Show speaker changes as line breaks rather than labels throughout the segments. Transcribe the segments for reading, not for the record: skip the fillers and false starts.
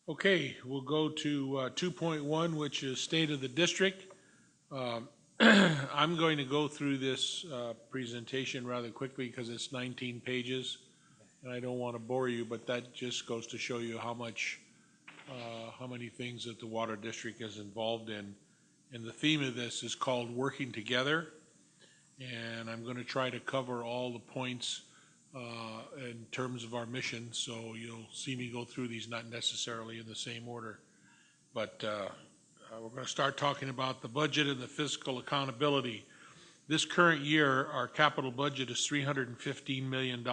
Okay, we'll go to 2.1, which is State of the District. I'm going to go through this presentation rather quickly because it's 19 pages, and I don't want to bore you, but that just goes to show you how many things that the Water District is involved in. And the theme of this is called Working Together, and I'm going to try to cover all the points in terms of our mission, so you'll see me go through these not necessarily in the same order. But we're going to start talking about the budget and the fiscal accountability. This current year, our capital budget is $315 million.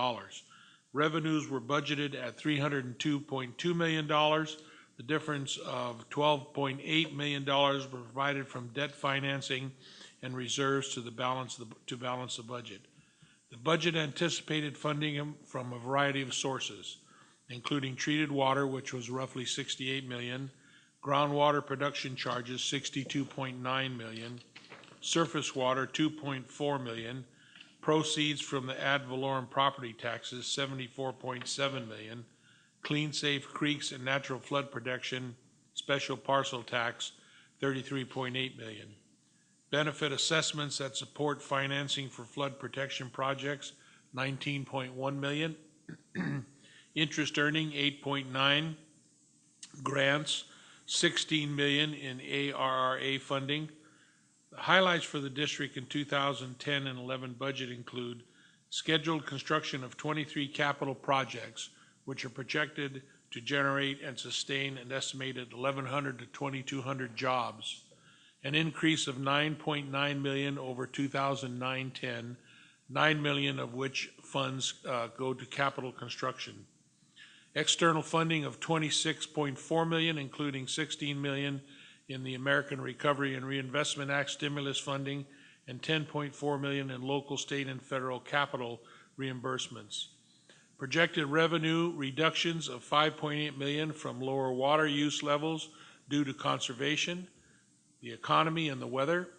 Revenues were budgeted at $302.2 million. The difference of $12.8 million were provided from debt financing and reserves to balance the budget. The budget anticipated funding from a variety of sources, including treated water, which was roughly $68 million, groundwater production charges, $62.9 million, surface water, $2.4 million, proceeds from the ad valorem property taxes, $74.7 million, clean safe creeks and natural flood protection, special parcel tax, $33.8 million. Benefit assessments that support financing for flood protection projects, $19.1 million. Interest earning, $8.9. Grants, $16 million in ARRA funding. The highlights for the district in 2010 and 11 budget include scheduled construction of 23 capital projects, which are projected to generate and sustain an estimated 1,100 to 2,200 jobs. An increase of $9.9 million over 2009-10, $9 million of which funds go to capital construction. External funding of $26.4 million, including $16 million in the American Recovery and Reinvestment Act stimulus funding and $10.4 million in local, state, and federal capital reimbursements. Projected revenue reductions of $5.8 million from lower water use levels due to conservation, the economy, and the weather.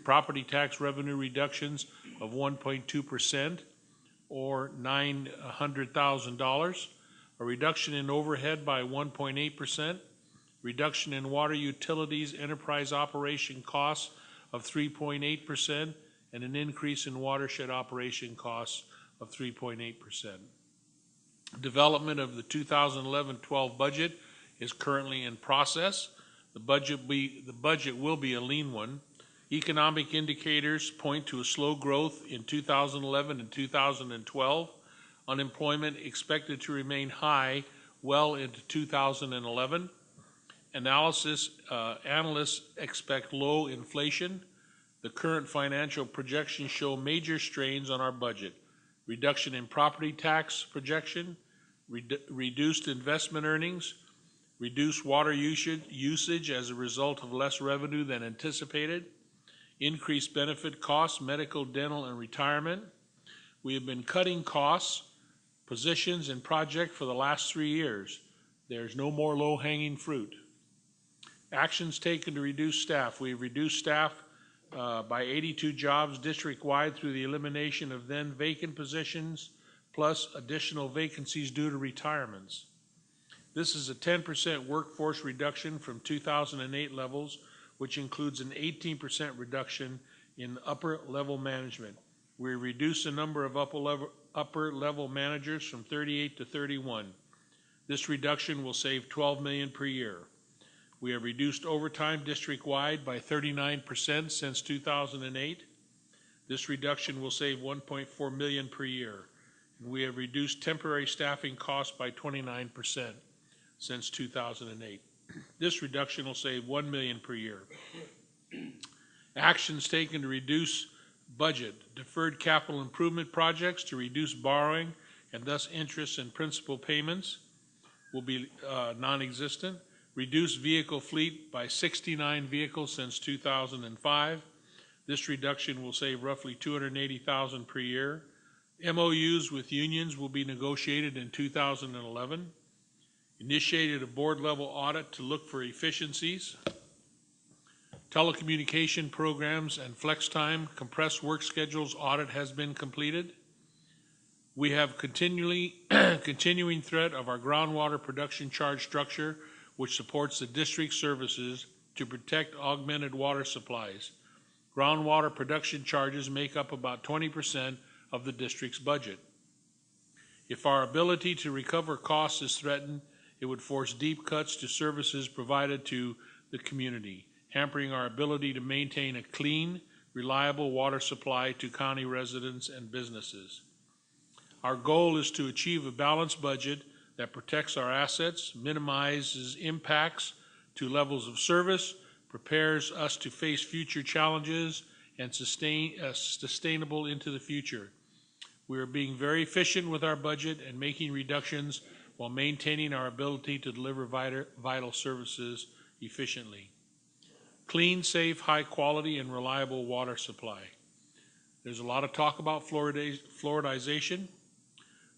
Property tax revenue reductions of 1.2% or $900,000. A reduction in overhead by 1.8%. Reduction in water utilities enterprise operation costs of 3.8%, and an increase in watershed operation costs of 3.8%. Development of the 2011-12 budget is currently in process. The budget will be a lean one. Economic indicators point to a slow growth in 2011 and 2012. Unemployment expected to remain high well into 2011. Analysts expect low inflation. The current financial projections show major strains on our budget. Reduction in property tax projection, reduced investment earnings, reduced water usage as a result of less revenue than anticipated, increased benefit costs, medical, dental, and retirement. We have been cutting costs, positions, and projects for the last 3 years. There's no more low-hanging fruit. Actions taken to reduce staff. We've reduced staff by 82 jobs district-wide through the elimination of then vacant positions, plus additional vacancies due to retirements. This is a 10% workforce reduction from 2008 levels, which includes an 18% reduction in upper-level management. We reduced the number of upper-level managers from 38 to 31. This reduction will save $12 million per year. We have reduced overtime district-wide by 39% since 2008. This reduction will save $1.4 million per year. And we have reduced temporary staffing costs by 29% since 2008. This reduction will save $1 million per year. Actions taken to reduce budget. Deferred capital improvement projects to reduce borrowing and thus interest and principal payments will be non-existent. Reduced vehicle fleet by 69 vehicles since 2005. This reduction will save roughly $280,000 per year. MOUs with unions will be negotiated in 2011. Initiated a board-level audit to look for efficiencies. Telecommunication programs and flex time, compressed work schedules audit has been completed. We have continuing threat of our groundwater production charge structure, which supports the district services to protect augmented water supplies. Groundwater production charges make up about 20% of the district's budget. If our ability to recover costs is threatened, it would force deep cuts to services provided to the community, hampering our ability to maintain a clean, reliable water supply to county residents and businesses. Our goal is to achieve a balanced budget that protects our assets, minimizes impacts to levels of service, prepares us to face future challenges, and sustainable into the future. We are being very efficient with our budget and making reductions while maintaining our ability to deliver vital services efficiently. Clean, safe, high quality, and reliable water supply. There's a lot of talk about fluoridization.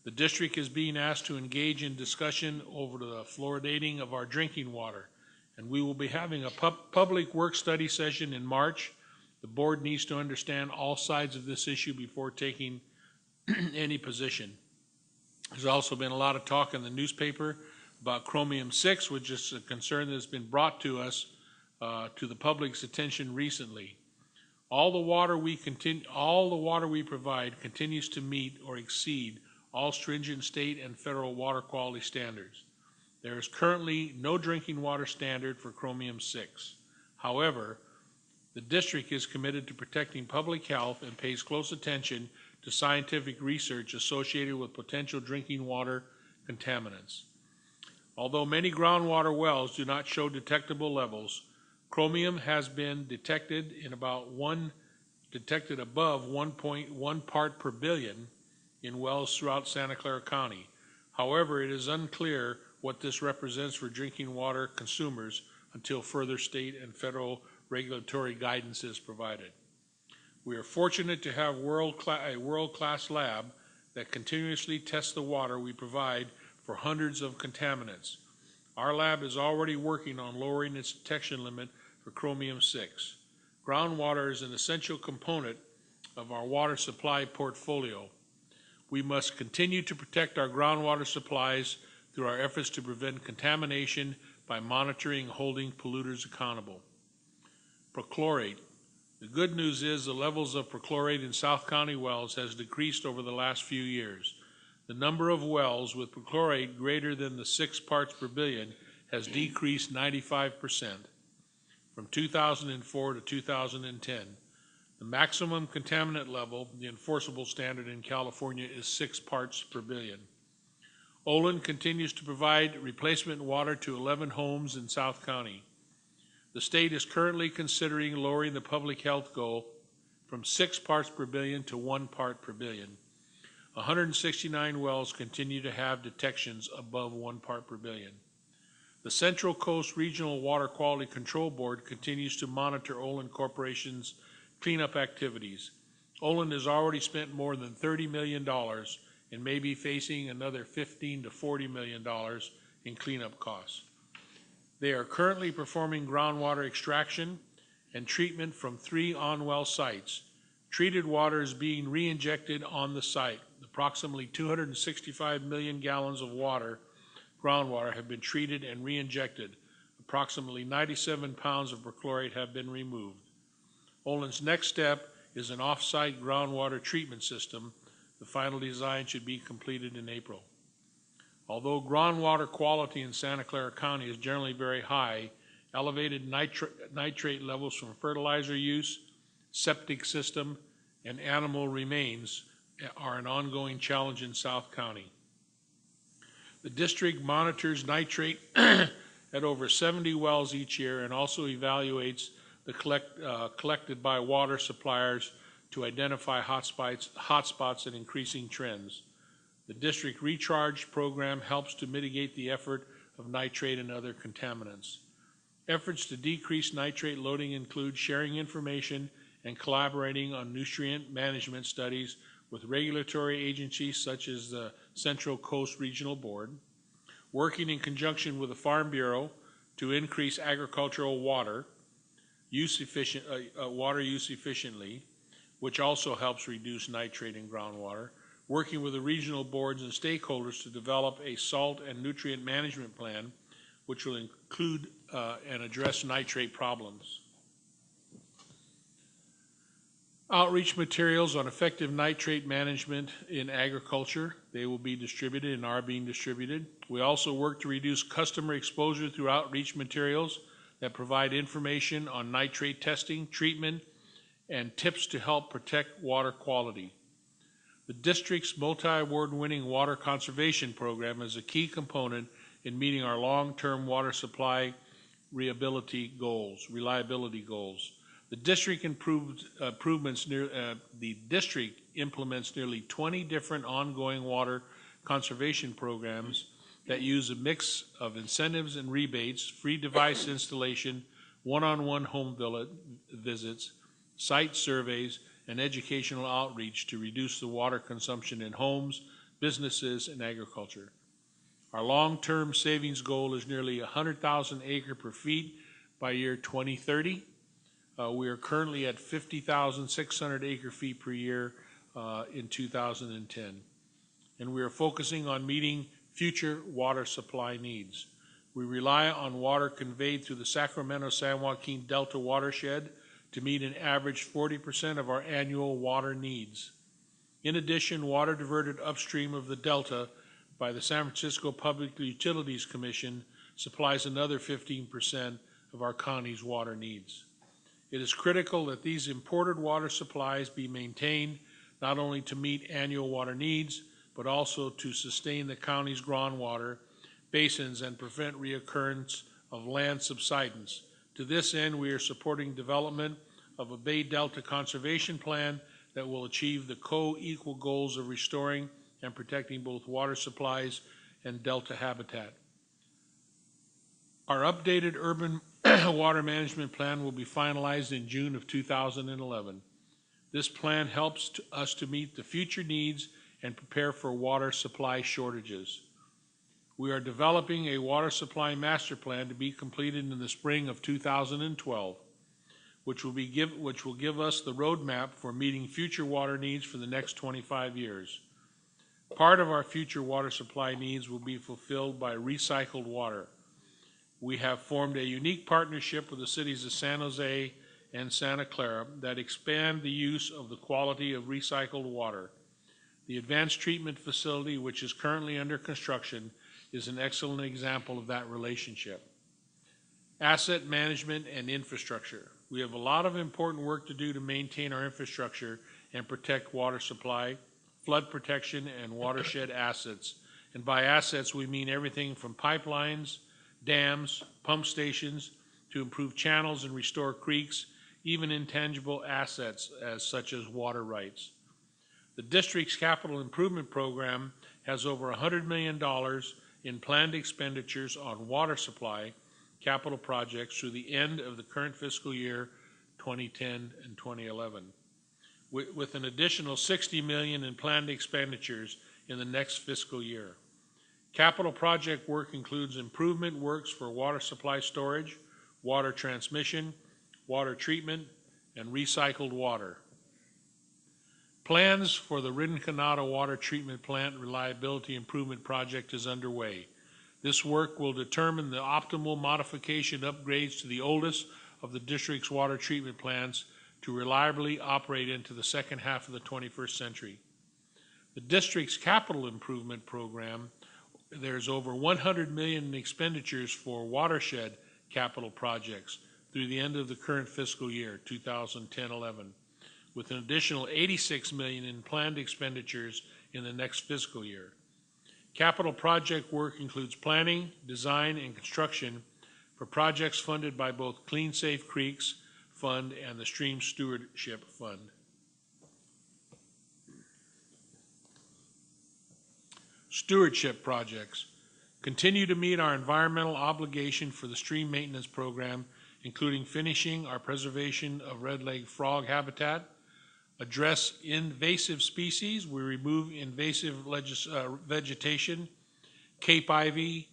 The district is being asked to engage in discussion over the fluoridating of our drinking water, and we will be having a public work study session in March. The board needs to understand all sides of this issue before taking any position. There's also been a lot of talk in the newspaper about chromium-6, which is a concern that has been brought to us, to the public's attention recently. All the water we provide continues to meet or exceed all stringent state and federal water quality standards. There is currently no drinking water standard for chromium-6. However, the district is committed to protecting public health and pays close attention to scientific research associated with potential drinking water contaminants. Although many groundwater wells do not show detectable levels, chromium has been detected above 1.1 part per billion in wells throughout Santa Clara County. However, it is unclear what this represents for drinking water consumers until further state and federal regulatory guidance is provided. We are fortunate to have a world-class lab that continuously tests the water we provide for hundreds of contaminants. Our lab is already working on lowering its detection limit for chromium-6. Groundwater is an essential component of our water supply portfolio. We must continue to protect our groundwater supplies through our efforts to prevent contamination by monitoring and holding polluters accountable. Perchlorate. The good news is the levels of perchlorate in South County wells has decreased over the last few years. The number of wells with perchlorate greater than the 6 parts per billion has decreased 95% from 2004 to 2010. The maximum contaminant level, the enforceable standard in California, is 6 parts per billion. Olin continues to provide replacement water to 11 homes in South County. The state is currently considering lowering the public health goal from 6 parts per billion to 1 part per billion. 169 wells continue to have detections above 1 part per billion. The Central Coast Regional Water Quality Control Board continues to monitor Olin Corporation's cleanup activities. Olin has already spent more than $30 million and may be facing another $15 to $40 million in cleanup costs. They are currently performing groundwater extraction and treatment from 3 on-well sites. Treated water is being re-injected on the site. Approximately 265 million gallons of water, groundwater, have been treated and re-injected. Approximately 97 pounds of perchlorate have been removed. Olin's next step is an off-site groundwater treatment system. The final design should be completed in April. Although groundwater quality in Santa Clara County is generally very high, elevated nitrate levels from fertilizer use, septic system, and animal remains are an ongoing challenge in South County. The district monitors nitrate at over 70 wells each year and also evaluates the collected by water suppliers to identify hotspots and increasing trends. The district recharge program helps to mitigate the effort of nitrate and other contaminants. Efforts to decrease nitrate loading include sharing information and collaborating on nutrient management studies with regulatory agencies such as the Central Coast Regional Board, working in conjunction with the Farm Bureau to increase agricultural water use efficiently, which also helps reduce nitrate in groundwater, working with the regional boards and stakeholders to develop a salt and nutrient management plan, which will include and address nitrate problems. Outreach materials on effective nitrate management in agriculture. They will be distributed and are being distributed. We also work to reduce customer exposure through outreach materials that provide information on nitrate testing, treatment, and tips to help protect water quality. The district's multi-award-winning water conservation program is a key component in meeting our long-term water supply reliability goals. The district implements nearly 20 different ongoing water conservation programs that use a mix of incentives and rebates, free device installation, one-on-one home visits, site surveys, and educational outreach to reduce the water consumption in homes, businesses, and agriculture. Our long-term savings goal is nearly 100,000 acre per feet by year 2030. We are currently at 50,600 acre feet per year in 2010. And we are focusing on meeting future water supply needs. We rely on water conveyed through the Sacramento-San Joaquin Delta watershed to meet an average 40% of our annual water needs. In addition, water diverted upstream of the Delta by the San Francisco Public Utilities Commission supplies another 15% of our county's water needs. It is critical that these imported water supplies be maintained not only to meet annual water needs, but also to sustain the county's groundwater basins and prevent reoccurrence of land subsidence. To this end, we are supporting development of a Bay Delta Conservation Plan that will achieve the co-equal goals of restoring and protecting both water supplies and Delta habitat. Our updated urban water management plan will be finalized in June of 2011. This plan helps us to meet the future needs and prepare for water supply shortages. We are developing a water supply master plan to be completed in the spring of 2012, which will give us the roadmap for meeting future water needs for the next 25 years. Part of our future water supply needs will be fulfilled by recycled water. We have formed a unique partnership with the cities of San Jose and Santa Clara that expand the use of the quality of recycled water. The advanced treatment facility, which is currently under construction, is an excellent example of that relationship. Asset management and infrastructure. We have a lot of important work to do to maintain our infrastructure and protect water supply, flood protection, and watershed assets. And by assets, we mean everything from pipelines, dams, pump stations, to improve channels and restore creeks, even intangible assets such as water rights. The district's capital improvement program has over $100 million in planned expenditures on water supply capital projects through the end of the current fiscal year 2010 and 2011, with an additional $60 million in planned expenditures in the next fiscal year. Capital project work includes improvement works for water supply storage, water transmission, water treatment, and recycled water. Plans for the Rinconada Water Treatment Plant Reliability Improvement Project is underway. This work will determine the optimal modification upgrades to the oldest of the district's water treatment plants to reliably operate into the second half of the 21st century. The district's capital improvement program, there's over $100 million in expenditures for watershed capital projects through the end of the current fiscal year, 2010-11. With an additional $86 million in planned expenditures in the next fiscal year. Capital project work includes planning, design, and construction for projects funded by both Clean Safe Creeks Fund and the Stream Stewardship Fund. Stewardship projects continue to meet our environmental obligation for the stream maintenance program, including finishing our preservation of red-legged frog habitat, address invasive species. We remove invasive vegetation, Cape ivy,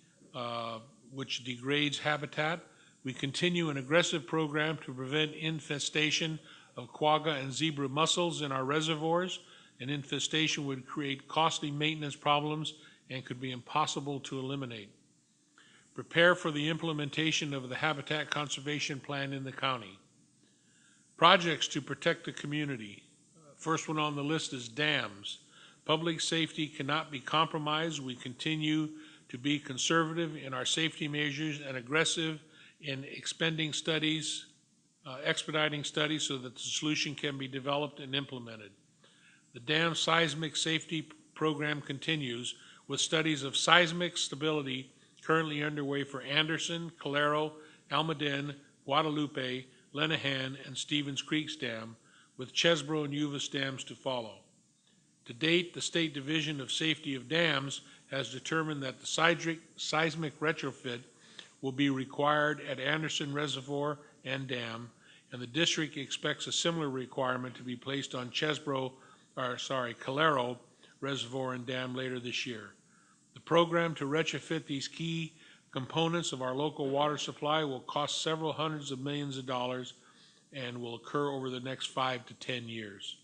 which degrades habitat. We continue an aggressive program to prevent infestation of quagga and zebra mussels in our reservoirs. An infestation would create costly maintenance problems and could be impossible to eliminate. prepare for the implementation of the Habitat Conservation Plan in the county. Projects to protect the community. First one on the list is dams. Public safety cannot be compromised. We continue to be conservative in our safety measures and aggressive in expediting studies so that the solution can be developed and implemented. The dam seismic safety program continues with studies of seismic stability currently underway for Anderson, Calero, Almaden, Guadalupe, Lenahan, and Stevens Creek's dam, with Chesbro and Uvas dams to follow. To date, the State Division of Safety of Dams has determined that the seismic retrofit will be required at Anderson Reservoir and Dam, and the district expects a similar requirement to be placed on Calero Reservoir and Dam later this year. The program to retrofit these key components of our local water supply will cost several hundreds of millions of dollars and will occur over the next 5 to 10 years.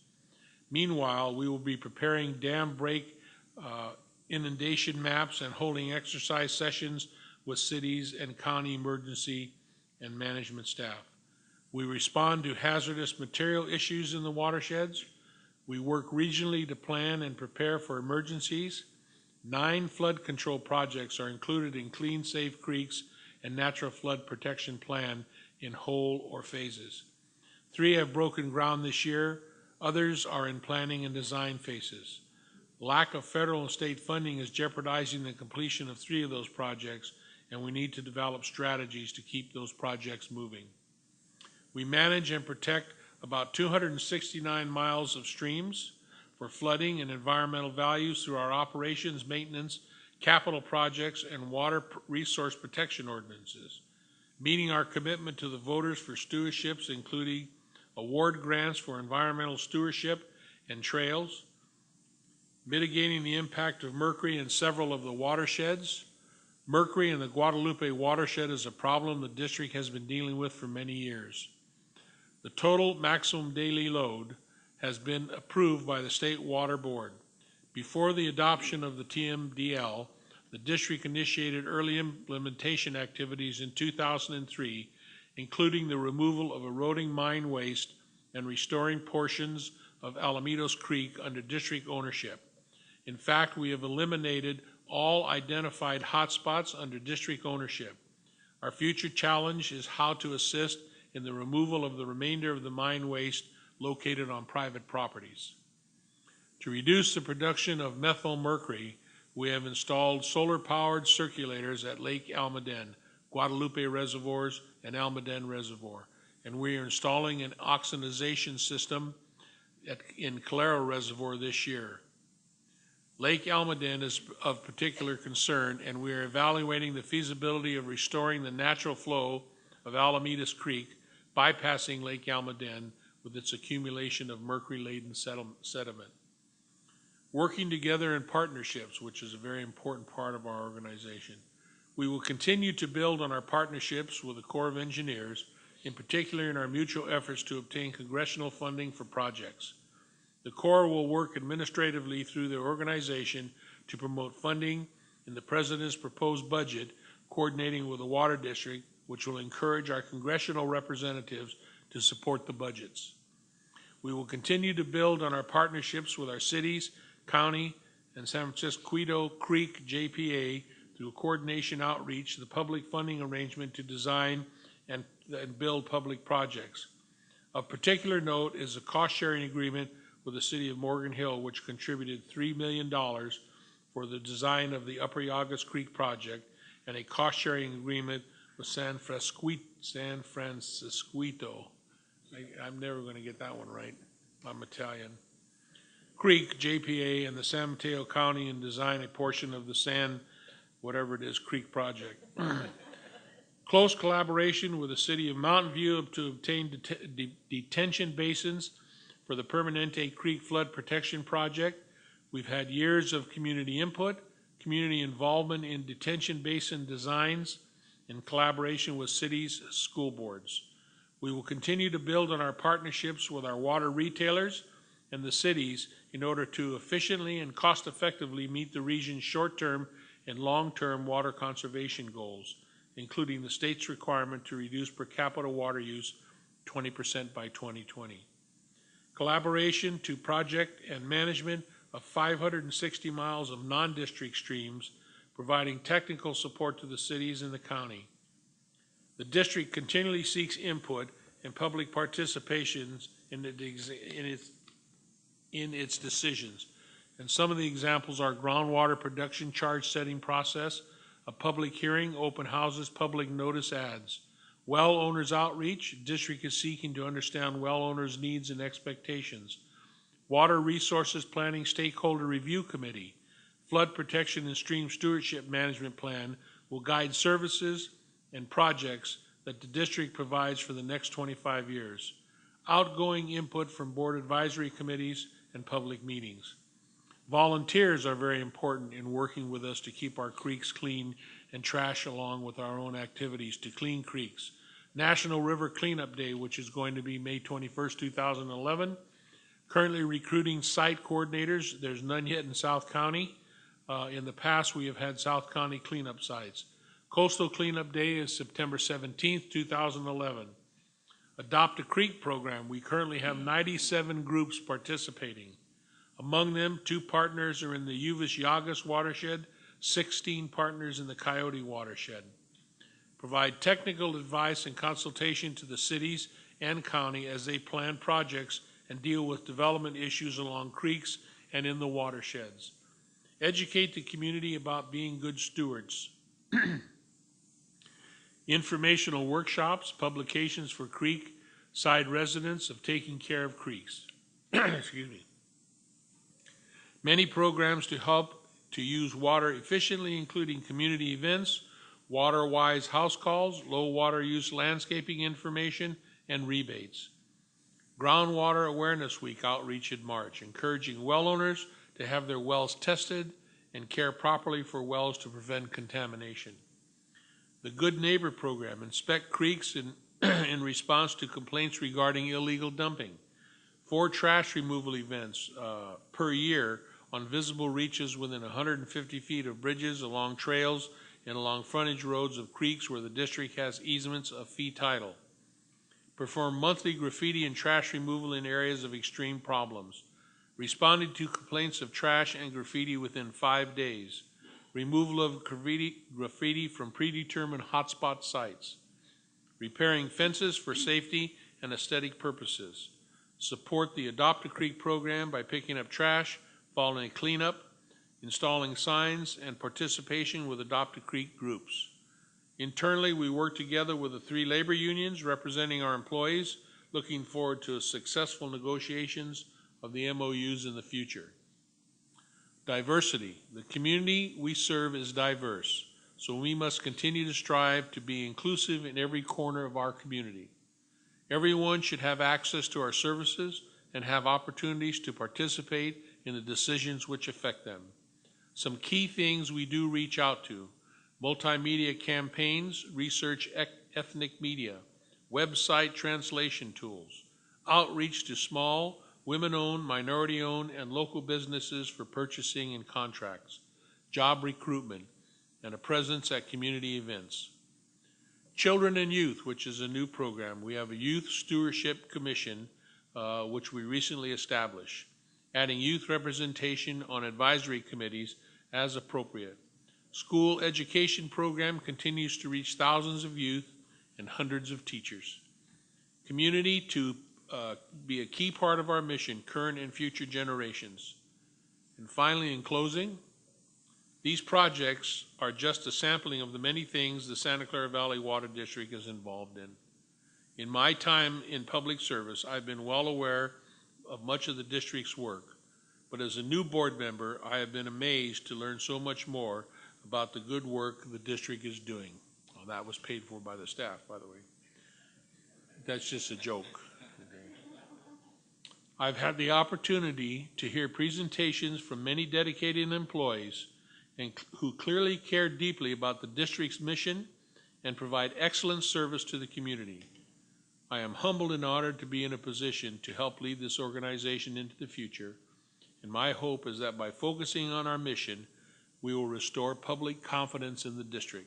Meanwhile, we will be preparing dam break inundation maps and holding exercise sessions with cities and county emergency and management staff. We respond to hazardous material issues in the watersheds. We work regionally to plan and prepare for emergencies. 9 flood control projects are included in Clean Safe Creeks and Natural Flood Protection Plan in whole or phases. 3 have broken ground this year. Others are in planning and design phases. Lack of federal and state funding is jeopardizing the completion of 3 of those projects, and we need to develop strategies to keep those projects moving. We manage and protect about 269 miles of streams for flooding and environmental values through our operations, maintenance, capital projects, and water resource protection ordinances, meeting our commitment to the voters for stewardships, including award grants for environmental stewardship and trails, mitigating the impact of mercury in several of the watersheds. Mercury in the Guadalupe watershed is a problem the district has been dealing with for many years. The total maximum daily load has been approved by the State Water Board. Before the adoption of the TMDL, the district initiated early implementation activities in 2003, including the removal of eroding mine waste and restoring portions of Alamitos Creek under district ownership. In fact, we have eliminated all identified hotspots under district ownership. Our future challenge is how to assist in the removal of the remainder of the mine waste located on private properties. To reduce the production of methylmercury, we have installed solar-powered circulators at Lake Almaden, Guadalupe Reservoirs, and Almaden Reservoir, and we are installing an oxidization system in Calero Reservoir this year. Lake Almaden is of particular concern, and we are evaluating the feasibility of restoring the natural flow of Alamitos Creek, bypassing Lake Almaden with its accumulation of mercury-laden sediment. Working together in partnerships, which is a very important part of our organization. We will continue to build on our partnerships with the Corps of Engineers, in particular in our mutual efforts to obtain congressional funding for projects. The Corps will work administratively through the organization to promote funding in the President's proposed budget, coordinating with the Water District, which will encourage our congressional representatives to support the budgets. We will continue to build on our partnerships with our cities, county, and San Francisco Creek JPA through coordination outreach, the public funding arrangement to design and build public projects. Of particular note is a cost-sharing agreement with the city of Morgan Hill, which contributed $3 million for the design of the Upper Yagas Creek project, and a cost-sharing agreement with San Francisco. I'm never going to get that one right. I'm Italian. Creek, JPA, and the San Mateo County and design a portion of the San, whatever it is, Creek project. Close collaboration with the city of Mountain View to obtain detention basins for the Permanente Creek Flood Protection Project. We've had years of community input, community involvement in detention basin designs, in collaboration with cities, school boards. We will continue to build on our partnerships with our water retailers and the cities in order to efficiently and cost-effectively meet the region's short-term and long-term water conservation goals, including the state's requirement to reduce per capita water use 20% by 2020. Collaboration to project and management of 560 miles of non-district streams, providing technical support to the cities and the county. The district continually seeks input and public participations in its decisions. And some of the examples are groundwater production charge setting process, a public hearing, open houses, public notice ads. Well owners outreach, district is seeking to understand well owners' needs and expectations. Water Resources Planning Stakeholder Review Committee, Flood Protection and Stream Stewardship Management Plan will guide services and projects that the district provides for the next 25 years. Outgoing input from board advisory committees and public meetings. Volunteers are very important in working with us to keep our creeks clean and trash along with our own activities to clean creeks. National River Cleanup Day, which is going to be May 21st, 2011. Currently recruiting site coordinators. There's none yet in South County. In the past, we have had South County cleanup sites. Coastal Cleanup Day is September 17th, 2011. Adopt a Creek program. We currently have 97 groups participating. Among them, 2 partners are in the Uvis-Yagas watershed, 16 partners in the Coyote watershed. Provide technical advice and consultation to the cities and county as they plan projects and deal with development issues along creeks and in the watersheds. Educate the community about being good stewards. Informational workshops, publications for creek side residents of taking care of creeks. Excuse me. Many programs to help to use water efficiently, including community events, water-wise house calls, low water use landscaping information, and rebates. Groundwater Awareness Week outreach in March, encouraging well owners to have their wells tested and care properly for wells to prevent contamination. The Good Neighbor Program, inspect creeks in response to complaints regarding illegal dumping. 4 trash removal events per year on visible reaches within 150 feet of bridges, along trails, and along frontage roads of creeks where the district has easements of fee title. Perform monthly graffiti and trash removal in areas of extreme problems. Responding to complaints of trash and graffiti within 5 days. Removal of graffiti from predetermined hotspot sites. Repairing fences for safety and aesthetic purposes. Support the Adopt a Creek program by picking up trash, following cleanup, installing signs, and participation with Adopt a Creek groups. Internally, we work together with the 3 labor unions representing our employees, looking forward to successful negotiations of the MOUs in the future. Diversity. The community we serve is diverse, so we must continue to strive to be inclusive in every corner of our community. Everyone should have access to our services and have opportunities to participate in the decisions which affect them. Some key things we do reach out to: multimedia campaigns, research ethnic media, website translation tools, outreach to small, women-owned, minority-owned, and local businesses for purchasing and contracts, job recruitment, and a presence at community events. Children and Youth, which is a new program. We have a Youth Stewardship Commission, which we recently established, adding youth representation on advisory committees as appropriate. School education program continues to reach thousands of youth and hundreds of teachers. Community to be a key part of our mission, current and future generations. And finally, in closing, these projects are just a sampling of the many things the Santa Clara Valley Water District is involved in. In my time in public service, I've been well aware of much of the district's work, but as a new board member, I have been amazed to learn so much more about the good work the district is doing. Well, that was paid for by the staff, by the way. That's just a joke. I've had the opportunity to hear presentations from many dedicated employees and who clearly care deeply about the district's mission and provide excellent service to the community. I am humbled and honored to be in a position to help lead this organization into the future, and my hope is that by focusing on our mission, we will restore public confidence in the district.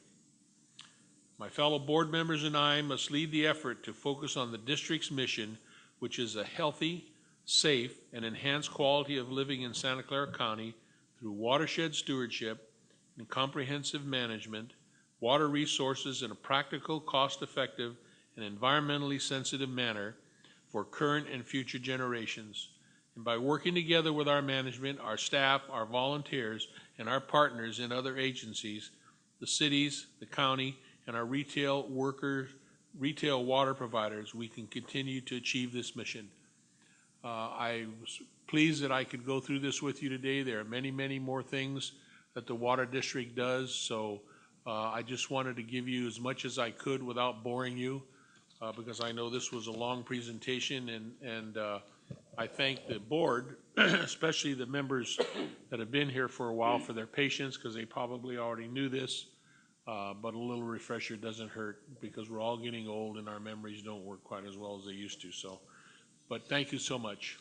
My fellow board members and I must lead the effort to focus on the district's mission, which is a healthy, safe, and enhanced quality of living in Santa Clara County through watershed stewardship and comprehensive management, water resources in a practical, cost-effective, and environmentally sensitive manner for current and future generations. And by working together with our management, our staff, our volunteers, and our partners in other agencies, the cities, the county, and our retail workers, retail water providers, we can continue to achieve this mission. I was pleased that I could go through this with you today. There are many, many more things that the Water District does, so I just wanted to give you as much as I could without boring you, because I know this was a long presentation, and I thank the board, especially the members that have been here for a while, for their patience, because they probably already knew this. But a little refresher doesn't hurt, because we're all getting old and our memories don't work quite as well as they used to. So, but thank you so much.